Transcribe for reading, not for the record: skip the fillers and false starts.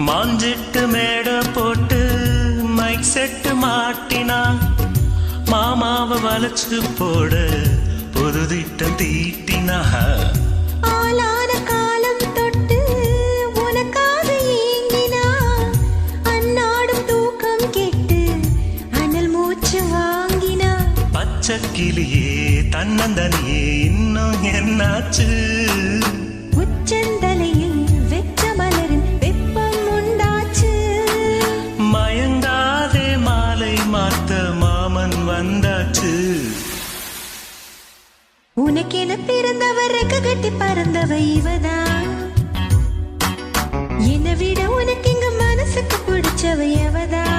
மாஞ்சிட்டு மேட போட்டு mic set மாட்டினா மாமாவை வளைச்சு போட பொது திட்டம் தீட்டினா ஆளான காலம் தொட்டு உனக்காக ஏங்கினா அன்னாடும் தூக்கம் கெட்டு அனல் மூச்சு வாங்கினா பச்சை கிளியே தன்னந்தனியே இன்னும் என்னாச்சு உச்சந்தலையில் வெச்ச மலரின் வெப்பம் உண்டாச்சு மயங்காதே மாலை மாத்த மாமன் வந்தாச்சு உனக்கென பிறந்தவர் ரெக்க கட்டி பறந்தவ இவதான் என்னை விட உனக்கு இங்க மனசுக்கு பிடிச்சவ எவதான்